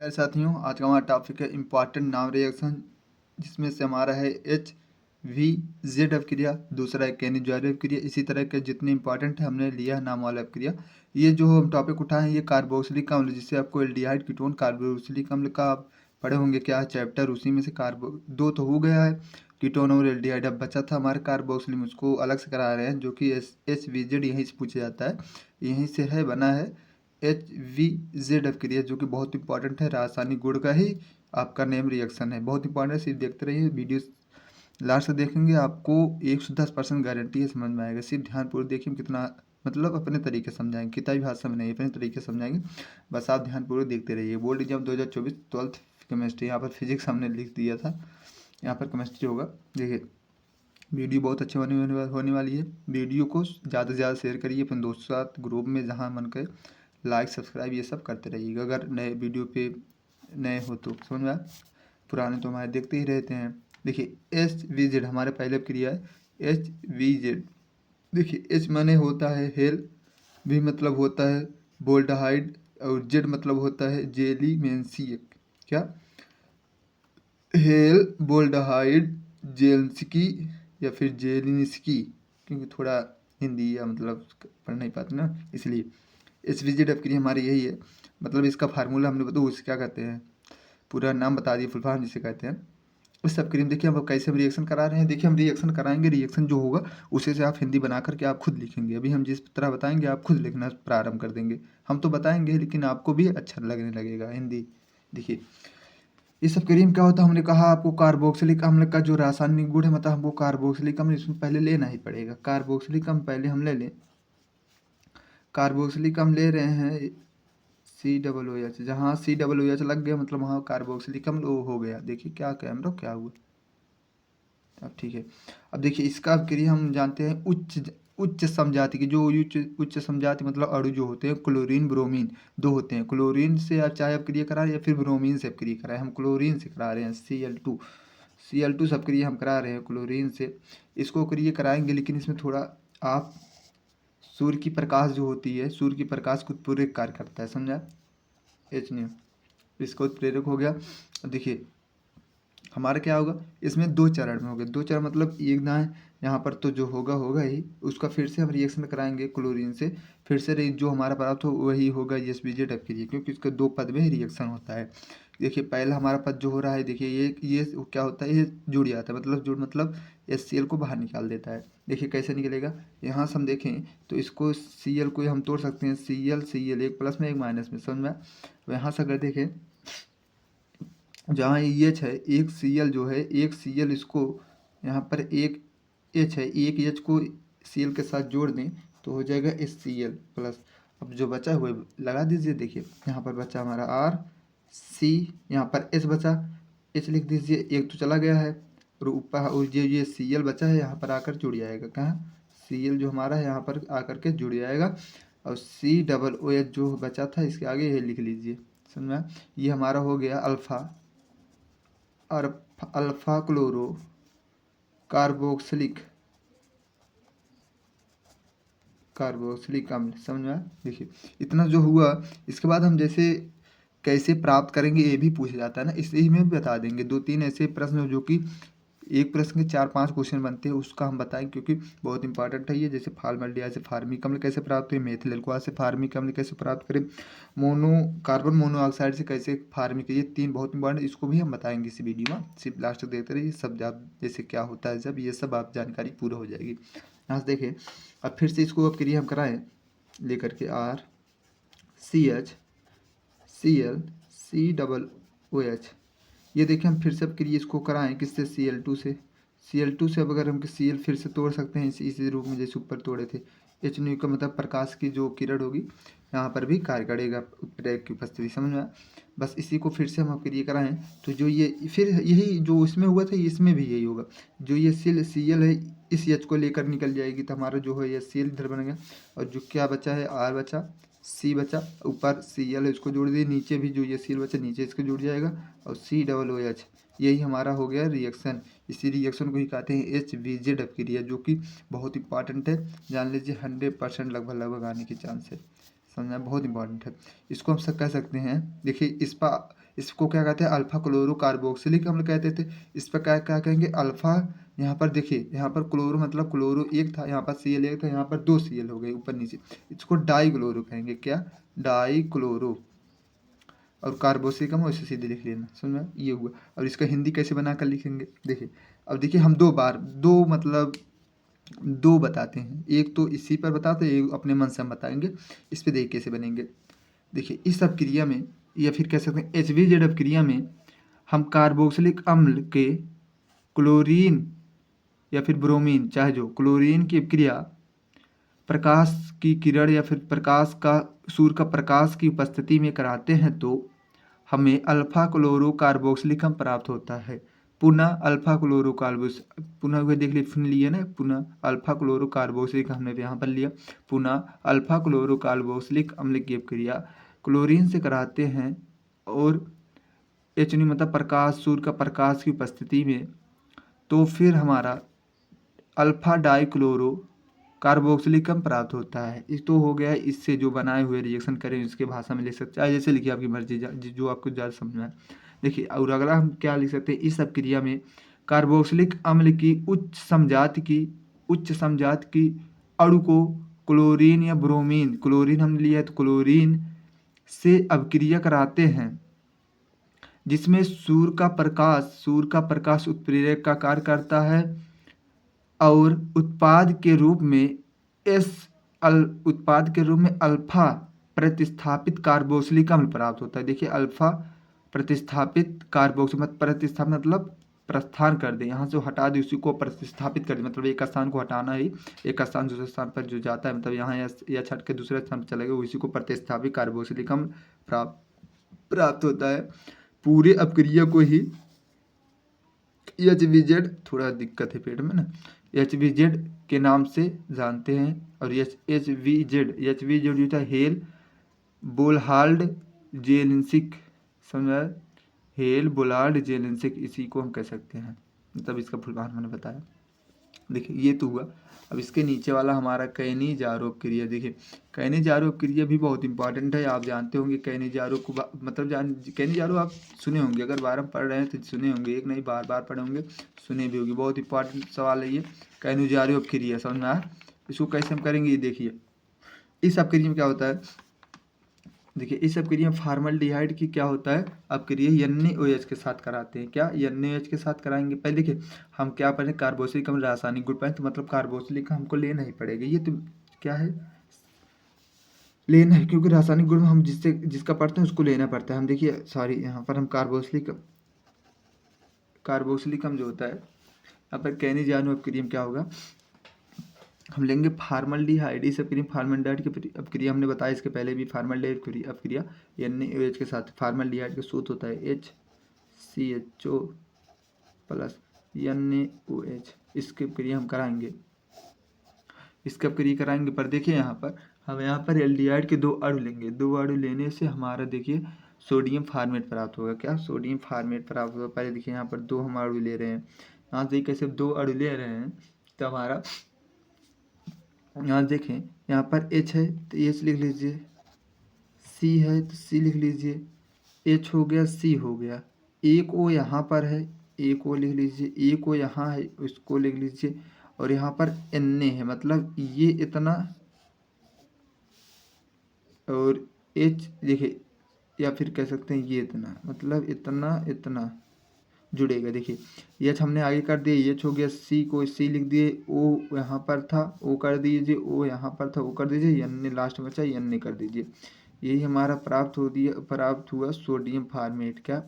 साथियों, आज का हमारा टॉपिक है इम्पॉर्टेंट नाउन रिएक्शन, जिसमें से हमारा है एच वी जेड अपक्रिया, दूसरा है केनिज़ोइड अपक्रिया। इसी तरह के जितने इंपॉर्टेंट है हमने लिया है नाम वाला अपक्रिया। ये जो हम टॉपिक उठाए हैं ये कार्बोक्सिलिक अम्ल, जिससे आपको एल्डिहाइड कीटोन कार्बोक्सिलिक अम्ल का आप पढ़े होंगे क्या चैप्टर, उसी में से कार्बो दो तो हो गया है, कीटोन और एल्डिहाइड। अब बचा था हमारे कार्बोक्सिलिक, उसको अलग से करा रहे हैं, जो कि एच वी जेड यहीं से पूछा जाता है, यहीं से है बना है एच वी जेड अपक्रिया, जो कि बहुत इंपॉर्टेंट है। रासायनिक गुण का ही आपका नेम रिएक्शन है, बहुत इंपॉर्टेंट है। सिर्फ देखते रहिए वीडियो, लास्ट तक देखेंगे आपको 110% गारंटी है समझ में आएगा। सिर्फ ध्यानपूर्वक देखिए, कितना मतलब अपने तरीके से समझाएंगे, किताबी भाषा में नहीं, अपने तरीके से समझाएंगे। बस आप ध्यानपूर्वक देखते रहिए। बोर्ड एग्जाम 2024 ट्वेल्थ केमिस्ट्री, यहाँ पर फिजिक्स हमने लिख दिया था, यहाँ पर केमिस्ट्री होगा। देखिए वीडियो बहुत अच्छी होने वाली है। वीडियो को ज़्यादा से ज़्यादा शेयर करिए अपने दोस्तों के साथ, ग्रुप में जहाँ मन करे। लाइक सब्सक्राइब ये सब करते रहिएगा अगर नए वीडियो पे नए हो तो, समझ में आया। पुराने तो हमारे देखते ही रहते हैं। देखिए एच वी जेड हमारे पहले क्रिया है, एच वी जेड। देखिए एच माने होता है हेल, वी मतलब होता है बोल्डहाइड, और जेड मतलब होता है जेलीमेंसिक। क्या? हेल बोल्डहाइड जेलस्की या फिर जेलिनस्की, क्योंकि थोड़ा हिंदी या मतलब पढ़ नहीं पाते ना, इसलिए एच वी जेड अपक्रिया हमारी यही है। मतलब इसका फार्मूला हमने बताया, उसे क्या कहते हैं, पूरा नाम बता दिए, फुल फॉर्म जिसे कहते हैं। उस सब क्रीम देखिए हम कैसे हम रिएक्शन करा रहे हैं। देखिए हम रिएक्शन कराएंगे, रिएक्शन जो होगा उसे से आप हिंदी बना करके आप खुद लिखेंगे। अभी हम जिस तरह बताएंगे आप खुद लिखना प्रारंभ कर देंगे। हम तो बताएंगे लेकिन आपको भी अच्छा लगने लगेगा हिंदी। देखिए ये सब क्रीम क्या होता है, हमने कहा आपको कार्बोक्सिलिक अम्ल का जो रासायनिक गुण है, मतलब हमको कार्बोक्सिलिक अम्ल इसमें पहले लेना ही पड़ेगा। कार्बोक्सिलिक अम्ल पहले हम ले लें, कार्बोक्सिलिक अम्ल ले रहे हैं COOH, जहाँ COOH लग गया मतलब वहाँ कार्बोक्सिलिक अम्ल हो गया। देखिए क्या कैमरा क्या हुआ, अब ठीक है। अब देखिए इसका क्रिया हम जानते हैं उच्च समजाति की, जो उच्च समजाति मतलब अणु जो होते हैं, क्लोरीन ब्रोमीन दो होते हैं। क्लोरीन से आप चाहे आप क्रिया करा रहे हैं या फिर ब्रोमीन से आप क्रिया कराएं, हम क्लोरीन से करा रहे हैं। Cl2 सब क्रिया हम करा रहे हैं क्लोरीन से। इसको क्रिया कराएंगे लेकिन इसमें थोड़ा आप सूर्य की प्रकाश जो होती है, सूर्य की प्रकाश को पूरे कार्य करता है, समझा। एच ने इसको उत्प्रेरक हो गया। अब देखिए हमारा क्या होगा, इसमें दो चरण में हो गया। दो चरण मतलब एक दाएं, यहाँ पर तो जो होगा होगा ही, उसका फिर से हम रिएक्शन कराएंगे क्लोरीन से, फिर से जो हमारा प्राप्त हो वही होगा एस बी जेड अपक्रिया, क्योंकि इसके दो पद में ही रिएक्शन होता है। देखिए पहला हमारा पद जो हो रहा है, देखिए ये क्या होता है, ये जुड़ जाता है, मतलब जुड़ मतलब HCl को बाहर निकाल देता है। देखिए कैसे निकलेगा, यहाँ से हम देखें तो इसको Cl को हम तोड़ सकते हैं, Cl एक प्लस में एक माइनस में, समझ में। यहाँ से अगर देखें जहाँ एच है, एक Cl जो है, एक Cl इसको यहाँ पर एक H है, एक H को Cl के साथ जोड़ दें तो हो जाएगा HCl प्लस। अब जो बचा हुआ लगा दीजिए। देखिए यहाँ पर बचा हमारा RC, यहाँ पर H बचा, H लिख दीजिए, एक तो चला गया है, और ऊपर और ये Cl बचा है, यहाँ पर आकर जुड़ जाएगा। कहाँ? Cl जो हमारा है यहाँ पर आकर के जुड़ जाएगा, और COOH जो बचा था इसके आगे ये लिख लीजिए, समझ में। ये हमारा हो गया अल्फ़ा, और अल्फा क्लोरो कार्बोक्सिलिक अम्ल, समझ में आया? देखिए इतना जो हुआ, इसके बाद हम जैसे कैसे प्राप्त करेंगे ये भी पूछा जाता है ना, इसलिए में भी बता देंगे। दो तीन ऐसे प्रश्न जो कि एक प्रश्न के 4-5 क्वेश्चन बनते हैं, उसका हम बताएं, क्योंकि बहुत इंपॉर्टेंट है ये। जैसे फार्मल्डिहाइड से फार्मिक अम्ल कैसे प्राप्त हुए, मेथिल अल्कोहल से फार्मिक अम्ल कैसे प्राप्त करें, कार्बन मोनोऑक्साइड से कैसे फार्मिक, ये तीन बहुत इंपॉर्टेंट, इसको भी हम बताएंगे इसी वीडियो में। सिर्फ लास्ट तक देखते रहिए, सब आप जैसे क्या होता है जब, ये सब आप जानकारी पूरा हो जाएगी। यहाँ से देखें, अब फिर से इसको अब क्रिया हम कराएं लेकर के RCH Cl COOH। ये देखिए हम फिर से अब क्रिया इसको कराएं किससे, Cl2 से। Cl2 से अब अगर हम Cl फिर से तोड़ सकते हैं इसी रूप में जैसे ऊपर तोड़े थे। H न्यू का मतलब प्रकाश की जो किरण होगी यहाँ पर भी कार्य करेगा उत्प्रेरक की उपस्थिति, समझ में। बस इसी को फिर से हम अब क्रिया कराएं तो जो ये फिर यही जो इसमें हुआ था इसमें भी यही होगा। जो ये Cl है इस H को लेकर निकल जाएगी, तो हमारा जो है ये Cl इधर बन गया, और जो क्या बचा है R बचा, C बचा, ऊपर Cl है इसको जोड़ दिए, नीचे भी जो ये Cl बचा नीचे इसको जुड़ जाएगा, और COOH। यही हमारा हो गया रिएक्शन। इसी रिएक्शन को ही कहते हैं HVZ अपक्रिया, जो कि बहुत इंपॉर्टेंट है, जान लीजिए 100% लगभग आने के चांस है, समझना बहुत इंपॉर्टेंट है। इसको हम सब कह सकते हैं। देखिए इस पर इसको क्या कहते हैं, अल्फा क्लोरो कार्बोक्सिलिक अम्ल कहते थे। इस पर क्या क्या कहेंगे, अल्फा, यहाँ पर देखिए, यहाँ पर क्लोरो मतलब क्लोरो एक था, यहाँ पर Cl एक था, यहाँ पर 2 Cl हो गए ऊपर नीचे, इसको डाई क्लोरो कहेंगे। क्या, डाई क्लोरो। और कार्बोक्सिलिक अम्ल वैसे सीधे लिख लेना, समझ में, ये हुआ। और इसका हिंदी कैसे बनाकर लिखेंगे, देखिए। अब देखिए हम दो मतलब दो बताते हैं, एक तो इसी पर बताते हैं, एक अपने मन से हम बताएंगे। इस पे देखिए कैसे बनेंगे। देखिए इस अपक्रिया में, या फिर कह सकते हैं HVZ अपक्रिया में, हम कार्बोक्सिलिक अम्ल के क्लोरीन या फिर ब्रोमीन, चाहे जो, क्लोरीन की अपक्रिया प्रकाश की किरण या फिर सूर्य का प्रकाश की उपस्थिति में कराते हैं तो हमें अल्फा क्लोरो कार्बोक्सिलिक अम्ल प्राप्त होता है। पुनः अल्फा क्लोरो कार्बोक्स, पुनः वह देख लिए ना, पुनः अल्फा क्लोरो कार्बोक्सिलिक हमने यहाँ पर लिया। पुनः अल्फा क्लोरो कार्बोक्सिलिक अम्ल की अपक्रिया क्लोरीन से कराते हैं और HNO मतलब प्रकाश, सूर्य का प्रकाश की उपस्थिति में, तो फिर हमारा अल्फा डाई क्लोरो कार्बोक्सिलिक अम्ल प्राप्त होता है। इस तो हो गया है, इससे जो बनाए हुए रिएक्शन करें इसके भाषा में लिख सकते हैं, जैसे लिखिए आपकी मर्जी, जो आपको ज़्यादा समझ में आए। देखिए और अगला हम क्या लिख सकते हैं, इस अपक्रिया में कार्बोक्सिलिक अम्ल की उच्च समजात की अणु को क्लोरीन या ब्रोमीन, क्लोरीन हमने लिया है तो क्लोरीन से अपक्रिया कराते हैं, जिसमें सूर्य का प्रकाश उत्प्रेरक का कार्य करता है और उत्पाद के रूप में अल्फा प्रतिस्थापित कार्बोक्सिलिक अम्ल प्राप्त होता है। देखिए अल्फा प्रतिस्थापित कार्बोक्सिलिक, प्रतिस्थापित मतलब प्रस्थान कर दे, यहाँ से हटा दे, उसी को प्रतिस्थापित कर दे, मतलब एक स्थान को हटाना ही, एक स्थान दूसरे स्थान पर जो जाता है, मतलब यहाँ या छट के दूसरे स्थान पर चले गए, उसी को प्रतिस्थापित कार्बोक्सिलिक अम्ल प्राप्त होता है। पूरे अपक्रिया को ही HVZ, थोड़ा दिक्कत है पेट में ना, HVZ के नाम से जानते हैं। और HVZ जो था हेल बोलहाल्ड जेलेंसिक, समझा, हेल बोलार्ड जेलेंसिक, इसी को हम कह सकते हैं, मतलब इसका फुल फॉर्म मैंने बताया। देखिए ये तो हुआ। अब इसके नीचे वाला हमारा कैनिजारो क्रिया। देखिए कैनिजारो क्रिया भी बहुत इंपॉर्टेंट है, आप जानते होंगे कैनिजारो को, मतलब कैनिजारो आप सुने होंगे, अगर बार पढ़ रहे हैं तो सुने होंगे, एक नहीं बार बार पढ़े होंगे, सुने भी होंगे, बहुत इंपॉर्टेंट सवाल है ये कैनिजारो क्रिया, समझ में आया। इसको कैसे हम करेंगे, ये देखिए इस अपक्रिया में क्या होता है। देखिए इस अपक्रिया में फार्मल्डिहाइड की क्या होता है, अपक्रिया NaOH के साथ कराते हैं। क्या, NaOH के साथ कराएंगे। पहले देखिए हम क्या पढ़े, कार्बोक्सिलिक अम्ल रासायनिक गुण पाए, तो मतलब कार्बोक्सिलिक हमको लेना ही पड़ेगा, ये तो क्या है, लेना है, क्योंकि रासायनिक गुण हम जिसका पढ़ते हैं उसको लेना पड़ता है। हम देखिए सॉरी, यहाँ पर हम कार्बोक्सिलिक अम्ल जो होता है, यहाँ पर कैनिजानो अपक्रिया में क्या होगा, हम लेंगे फार्मल्डिहाइड। इस अपक्रिया फार्मल्डिहाइड की अपक्रिया हमने बताया इसके पहले भी, फार्मल्डिहाइड अपक्रिया NaOH के साथ, फार्मल्डिहाइड का सूत्र होता है HCHO प्लस NaOH, इसकी अपक्रिया हम कराएंगे, इसकी अपक्रिया कराएंगे। पर देखिए यहाँ पर हम एल्डिहाइड के 2 अणु लेंगे, 2 अणु लेने से हमारा देखिए सोडियम फार्मेट प्राप्त होगा। क्या, सोडियम फार्मेट प्राप्त होगा। पहले देखिए यहाँ पर 2 हम अणु ले रहे हैं, यहाँ से कैसे 2 अणु ले रहे हैं, तो हमारा यहाँ देखें, यहाँ पर H है तो H लिख लीजिए, C है तो C लिख लीजिए, H हो गया, C हो गया, एक O यहाँ पर है, एक O लिख लीजिए, एक O यहाँ है उसको लिख लीजिए, और यहाँ पर Na है, मतलब ये इतना, और H देखिए, या फिर कह सकते हैं ये इतना, मतलब इतना जुड़ेगा। देखिए H हमने आगे कर दिया, H हो गया, C को C लिख दिए, O यहाँ पर था O कर दीजिए, O यहाँ पर था O कर दीजिए, N लास्ट में बचा N कर दीजिए। यही हमारा प्राप्त हुआ सोडियम फार्मेट। क्या,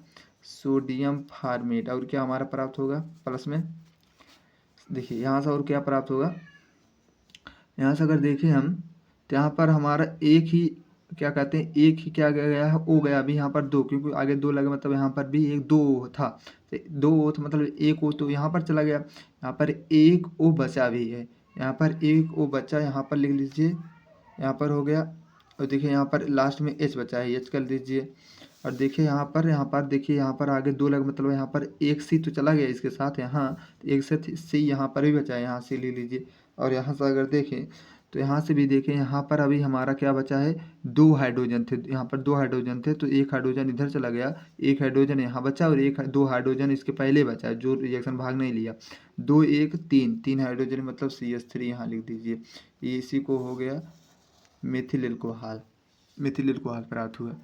सोडियम फार्मेट। और क्या हमारा प्राप्त होगा प्लस में, देखिए यहाँ से और क्या प्राप्त होगा, यहाँ से अगर देखें हम तो यहाँ पर हमारा एक ही क्या कहते हैं, एक ही क्या गया है, ओ गया। अभी यहाँ पर 2, क्योंकि आगे 2 लगे, मतलब यहाँ पर भी एक 2 था, तो 2 था, मतलब एक ओ तो यहाँ पर चला गया, यहाँ पर एक ओ बचा भी है, यहाँ पर एक ओ बचा, यहाँ पर लिख लीजिए, यहाँ पर हो गया। और देखिए यहाँ पर लास्ट में H बचा है, H कर दीजिए। और देखिए यहाँ पर देखिए यहाँ पर आगे 2 लगे, मतलब यहाँ पर एक C तो चला गया इसके साथ, यहाँ एक से C यहाँ पर भी बचा है, यहाँ से ले लीजिए। और यहाँ से अगर देखें तो यहाँ से भी देखें, यहाँ पर अभी हमारा क्या बचा है, 2 हाइड्रोजन थे, यहाँ पर 2 हाइड्रोजन थे, तो एक हाइड्रोजन इधर चला गया, एक हाइड्रोजन यहाँ बचा और 2 हाइड्रोजन इसके पहले बचा जो रिएक्शन भाग नहीं लिया। 2 1 3 हाइड्रोजन मतलब CH3 यहाँ लिख दीजिए। ये इसी को हो गया मेथिल एल्कोहल, मेथिल एल्कोहल प्राप्त हुआ।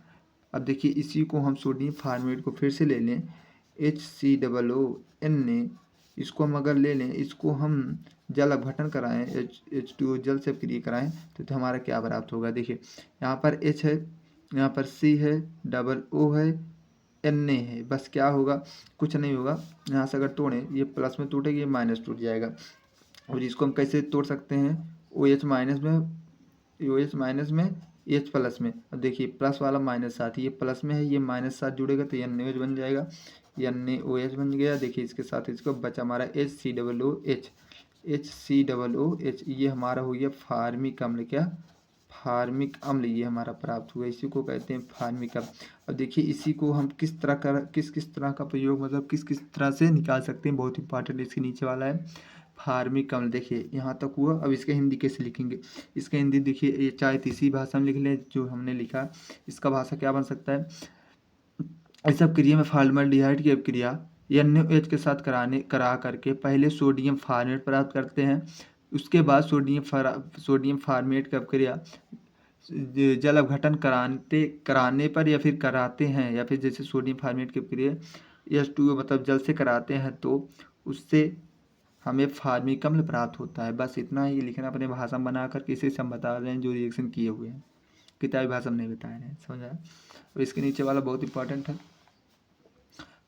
अब देखिए इसी को हम सोडियम फॉर्मेट को फिर से ले लें, HCOONA, इसको हम अगर ले लें, इसको हम जल अपघटन कराएं, H2O जल से क्रिया कराएं तो हमारा क्या प्राप्त होगा। देखिए यहाँ पर H है, यहाँ पर C है, O है, Na है, बस क्या होगा, कुछ नहीं होगा। यहाँ से अगर तोड़ें, ये प्लस में टूटेगी, ये माइनस टूट जाएगा। और इसको हम कैसे तोड़ सकते हैं, OH माइनस में, OH माइनस में, H प्लस में। अब देखिए प्लस वाला माइनस साथ, ये प्लस में है, ये माइनस साथ जुड़ेगा तो NaOH बन जाएगा, NaOH बन गया। देखिए इसके साथ इसको बचा हमारा HCOOH, HCOOH, ये हमारा हो गया फार्मिक अम्ल, क्या, फार्मिक अम्ल, ये हमारा प्राप्त हुआ, इसी को कहते हैं फार्मिक अम्ल। अब देखिए इसी को हम किस तरह का प्रयोग, मतलब किस तरह से निकाल सकते हैं, बहुत इंपॉर्टेंट इसके नीचे वाला है फार्मिक अम्ल। देखिए यहाँ तक हुआ, अब इसके हिंदी कैसे लिखेंगे, इसका हिंदी देखिए, ये चाहे तीसरी भाषा में लिख लें जो हमने लिखा, इसका भाषा क्या बन सकता है, इस सब क्रिया में फॉर्मल्डिहाइड की अभिक्रिया NaOH के साथ करा करके पहले सोडियम फॉर्मेट प्राप्त करते हैं, उसके बाद सोडियम फॉर्मेट की अभिक्रिया जल अपघटन कराने पर या फिर कराते हैं, या फिर जैसे सोडियम फॉर्मेट की अभिक्रिया H2O मतलब जल से कराते हैं तो उससे हमें फार्मिक अम्ल प्राप्त होता है। बस इतना ही लिखना अपने भाषा में बना कर, इसे हम बता रहे हैं जो रिएक्शन किए हुए हैं, किताबी भाषा में नहीं बता रहे हैं, समझ आया। और इसके नीचे वाला बहुत इंपॉर्टेंट है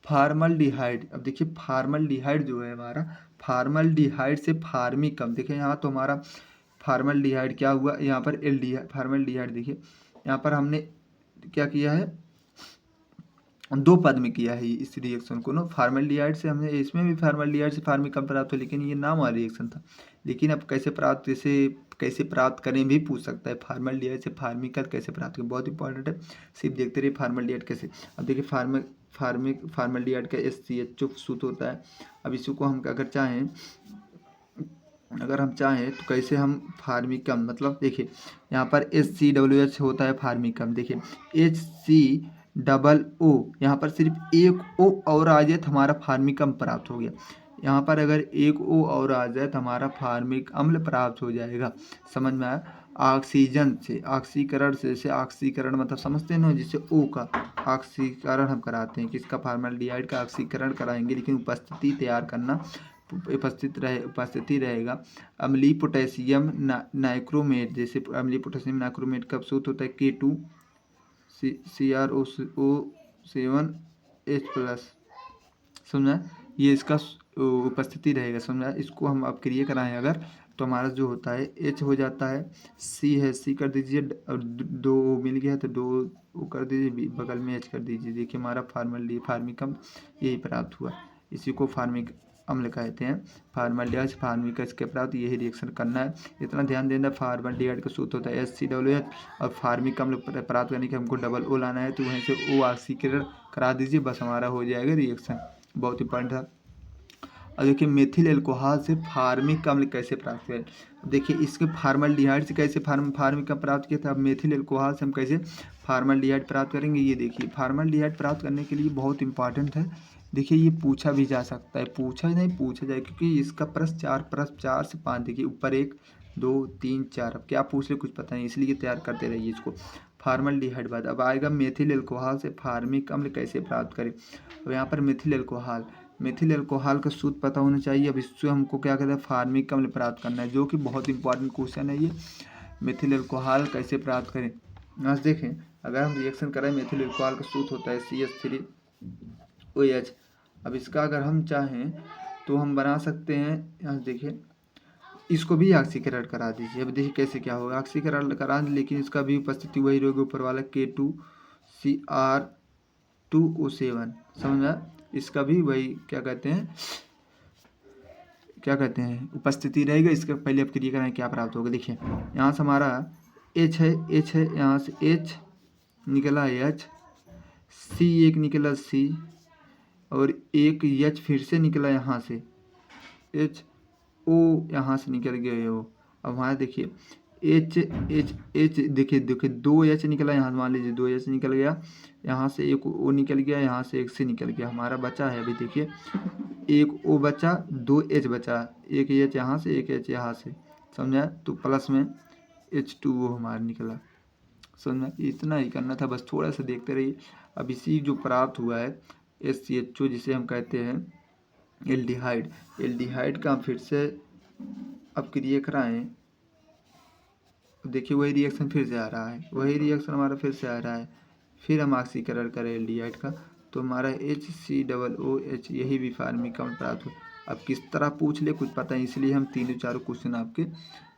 फार्मल्डिहाइड। अब देखिए फार्मल्डिहाइड जो है हमारा, फार्मल्डिहाइड से फार्मिक अम्ल, देखिए यहाँ तो हमारा फार्मल्डिहाइड क्या हुआ, यहाँ पर एल्डिहाइड, फार्मल्डिहाइड देखिए यहाँ पर हमने क्या किया है, 2 पद में किया है इस रिएक्शन को ना, फार्मल्डिहाइड से हमने, इसमें भी फार्मल्डिहाइड से फार्मिक अम्ल प्राप्त हो, लेकिन ये नाम वाला रिएक्शन था। लेकिन अब कैसे प्राप्त करें भी पूछ सकता है, फार्मल्डिहाइड से फार्मिक अम्ल कैसे प्राप्त करें, बहुत इंपॉर्टेंट है, सिर्फ देखते रहिए फार्मल्डिहाइड कैसे। अब देखिए फार्मल्डिहाइड का SCHO सूत्र होता है। अब इसी को हम अगर हम चाहें तो कैसे हम फार्मिक अम्ल, मतलब देखिए यहाँ पर HCOOH होता है फार्मिक अम्ल, देखिए HCOO, यहाँ पर सिर्फ एक O और आ जाए तो हमारा फार्मिक अम्ल प्राप्त हो गया। यहाँ पर अगर एक O और आ जाए तो हमारा फार्मिक अम्ल प्राप्त हो जाएगा, समझ में आया। ऑक्सीजन से, ऑक्सीकरण से, जैसे ऑक्सीकरण मतलब समझते हैं ना, जिससे O का ऑक्सीकरण हम कराते हैं, किसका, फार्मल्डिहाइड का ऑक्सीकरण कराएंगे, लेकिन उपस्थिति तैयार करना, उपस्थिति रहेगा। अम्लीय पोटेशियम नाइक्रोमेट, जैसे अम्लीय पोटेशियम नाइक्रोमेट कब सूत्र होता है, K2CrO7H+, समझा, ये इसका उपस्थिति रहेगा, समझा। इसको हम अब क्रिया कराएं अगर, तो हमारा जो होता है H हो जाता है, C है, C कर दीजिए, और 2 मिल गया तो 2 कर दीजिए, बगल में H कर दीजिए। देखिए हमारा फार्मिक अम्ल यही प्राप्त हुआ, इसी को फार्मिक अम्ल कहते हैं। फार्मल्डिहाइड से फार्मिक अम्ल के प्राप्त यही रिएक्शन करना है, इतना ध्यान देना। फार्मल्डिहाइड का सूत्र होता है HCOOH, और फार्मिक अम्ल प्राप्त करने के हमको डबल O लाना है, तो वहीं से O ऑक्सीकरण करा दीजिए, बस हमारा हो जाएगा रिएक्शन, बहुत इंपॉर्टेंट है। और देखिए मेथिल एल्कोहल से फार्मिक अम्ल कैसे प्राप्त करें, देखिए इसके फार्मल्डिहाइड से कैसे फार्मिक अम्ल प्राप्त किया था, अब मेथिल एल्कोहल से हम कैसे फार्मल्डिहाइड प्राप्त करेंगे। ये देखिए फार्मल्डिहाइड प्राप्त करने के लिए बहुत इंपॉर्टेंट है, देखिए ये पूछा भी जा सकता है, पूछा जाए, क्योंकि इसका प्रश्न 4 से 5, देखिए ऊपर 1 2 3 4, अब क्या पूछ ले कुछ पता नहीं, इसलिए तैयार करते रहिए इसको। फार्मल्डिहाइड बाद अब आएगा मेथिल एल्कोहल से फार्मिक अम्ल कैसे प्राप्त करें। तो यहाँ पर मेथिल एल्कोहल का सूत्र पता होना चाहिए। अब इससे हमको क्या कहते हैं, फार्मिक अम्ल प्राप्त करना है, जो कि बहुत इंपॉर्टेंट क्वेश्चन है ये, मेथिल एल्कोहल कैसे प्राप्त करें। आज देखें अगर हम रिएक्शन करें, मेथिल एल्कोहल का सूत्र होता है CH3OH। अब इसका अगर हम चाहें तो हम बना सकते हैं, यहाँ देखिए इसको भी ऑक्सीकरण करा दीजिए। अब देखिए कैसे क्या होगा, ऑक्सीकरण करा, लेकिन इसका भी उपस्थिति वही रहेगी, ऊपर वाला K2Cr2O7, समझ में, इसका भी वही क्या कहते हैं उपस्थिति रहेगा। इसका पहले अब क्रिया कराएं, क्या प्राप्त होगा। देखिए यहाँ से हमारा H है, यहाँ से H निकला H, C एक निकला C, और एक H फिर से निकला यहाँ से, HO यहाँ से निकल गया है वो। अब वहाँ देखिए एच एच एच देखिए देखिए 2 H निकला, यहाँ मान लीजिए 2 H निकल गया, यहाँ से एक O निकल गया, यहाँ से एक C निकल गया, हमारा बचा है अभी देखिए एक O बचा, 2H बचा, एक H यहाँ से एक H यहाँ से, समझा। तो प्लस में H2O हमारा निकला, समझा। इतना ही करना था, बस थोड़ा सा देखते रहिए। अब इसी जो प्राप्त हुआ है SCHO जिसे हम कहते हैं एल्डिहाइड, एल्डिहाइड का फिर से अब क्रिया कराएं, देखिए वही रिएक्शन फिर से आ रहा है, वही रिएक्शन हमारा फिर से आ रहा है। फिर हम ऑक्सीकरण करें एल्डिहाइड का, तो हमारा HCOOH यही भी फार्मिक अम्ल प्राप्त हो। अब किस तरह पूछ ले कुछ पता है, इसलिए हम तीनों चारों क्वेश्चन आपके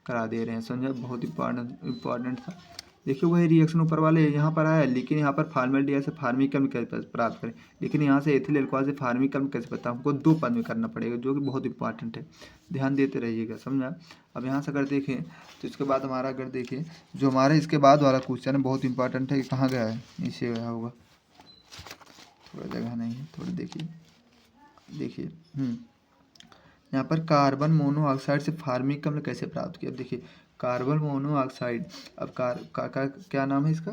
करा दे रहे हैं, समझा। बहुत इंपॉर्टेंट था। देखिए वही रिएक्शन ऊपर वाले यहाँ पर आया, लेकिन यहाँ पर फॉर्मेल्डिहाइड से फार्मिक अम्ल कैसे प्राप्त करें, लेकिन यहाँ से एथिल अल्कोहल से फार्मिक अम्ल कैसे पता, हमको 2 पद में करना पड़ेगा, जो कि बहुत इंपॉर्टेंट है, ध्यान देते रहिएगा, समझा। अब यहाँ से अगर देखें तो इसके बाद हमारा अगर देखें जो हमारा इसके बाद वाला क्वेश्चन है बहुत इंपॉर्टेंट है, कहाँ गया है, नीचे गया होगा, थोड़ा जगह नहीं है, थोड़ा देखिए देखिए यहाँ पर कार्बन मोनोऑक्साइड से फार्मिक अम्ल कैसे प्राप्त किया। अब देखिए कार्बन मोनोऑक्साइड, अब क्या नाम है इसका,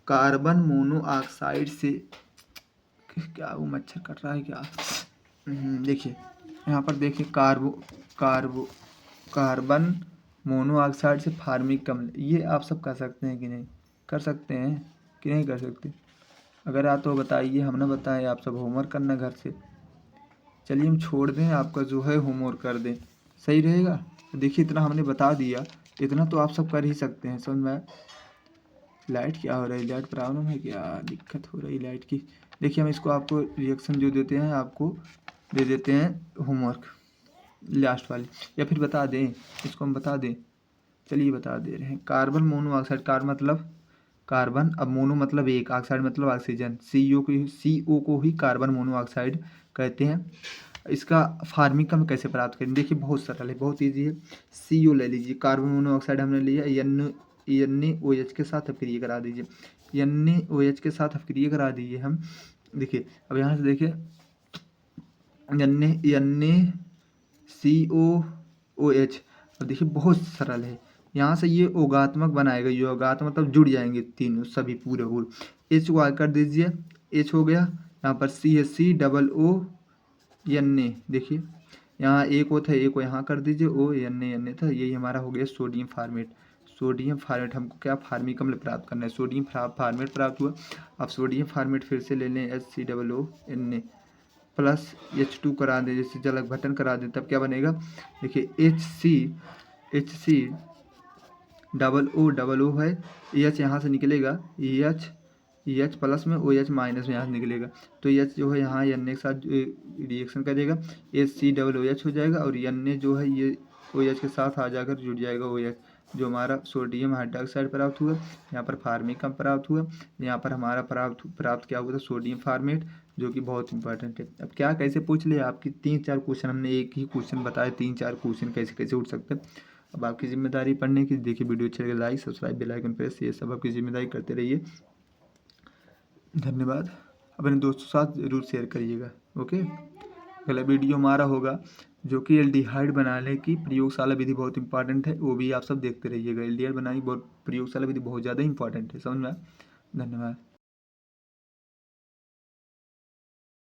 कार्बन मोनोऑक्साइड से, क्या वो मच्छर कट रहा है क्या, देखिए यहाँ पर देखिए कार्बन मोनोऑक्साइड से फार्मिक अम्ल, ये आप सब कर सकते हैं कि नहीं, कर सकते हैं कि नहीं कर सकते, अगर आप तो बताइए, हमने बताया, आप सब होमवर्क करना घर से। चलिए हम छोड़ दें, आपका जो है होमवर्क कर दें, सही रहेगा। देखिए इतना हमने बता दिया, इतना तो आप सब कर ही सकते हैं, समझ में। लाइट क्या हो रहा है, लाइट प्रॉब्लम है क्या, दिक्कत हो रही लाइट की। देखिए हम इसको आपको रिएक्शन जो देते हैं आपको दे देते हैं होमवर्क लास्ट वाली, या फिर बता दें, इसको हम बता दें, चलिए बता दे रहे हैं। कार्बन मोनोऑक्साइड, कार्बन मतलब कार्बन, अब मोनो मतलब एक, ऑक्साइड मतलब ऑक्सीजन, CO को ही कार्बन मोनोऑक्साइड कहते हैं। इसका फार्मिक अम्ल कैसे प्राप्त करें, देखिए बहुत सरल है, बहुत ईजी है। CO ले लीजिए, कार्बन मोनोऑक्साइड हमने लिया, NaOH के साथ अभिक्रिया करा दीजिए, NaOH के साथ अभिक्रिया करा दीजिए हम। देखिए अब यहाँ से देखिए NaCOOH, अब देखिए बहुत सरल है, यहाँ से ये योगात्मक बनाएगा, योगात्मक मतलब जुड़ जाएंगे तीनों सभी पूरे पूरे। H को कर दीजिए, H हो गया, यहाँ पर CHCOO Na, देखिए यहाँ एक वो था, एक को यहाँ कर दीजिए, Na था, यही हमारा हो गया सोडियम फार्मेट। सोडियम फार्मेट हमको क्या फार्मिक अम्ल प्राप्त करना है, सोडियम फार्मेट प्राप्त हुआ। अब सोडियम फार्मेट फिर से ले लें, HCOO प्लस H2 करा दें, जैसे जलक घटन करा दें, तब क्या बनेगा, देखिए HCOO है, H यहाँ से निकलेगा, EH प्लस में, OH माइनस में यहाँ से निकलेगा, तो H जो है यहाँ Na के साथ रिएक्शन करेगा, HCOOH हो जाएगा, और Na जो है ये OH के साथ आ जाकर जुड़ जाएगा OH, जो हमारा सोडियम हाइड्रोक्साइड प्राप्त हुआ, यहाँ पर फार्मिक अम्ल प्राप्त हुआ, यहाँ पर हमारा प्राप्त क्या हुआ था, सोडियम फार्मेट, जो कि बहुत इंपॉर्टेंट है। अब क्या कैसे पूछ ले आपकी 3-4 क्वेश्चन, हमने एक ही क्वेश्चन बताया, 3-4 क्वेश्चन कैसे कैसे उठ सकते हैं। अब आपकी जिम्मेदारी पढ़ने की, देखिए वीडियो अच्छे लगे like subscribe bell icon press, ये सब आपकी जिम्मेदारी करते रहिए, धन्यवाद। अपने दोस्तों के साथ ज़रूर शेयर करिएगा, ओके। अगला वीडियो हमारा होगा जो कि एल्डिहाइड बनाने की प्रयोगशाला विधि, बहुत इंपॉर्टेंट है, वो भी आप सब देखते रहिएगा। एल्डिहाइड बनाने की बहुत प्रयोगशाला विधि बहुत ज़्यादा इंपॉर्टेंट है, समझ में आया। धन्यवाद।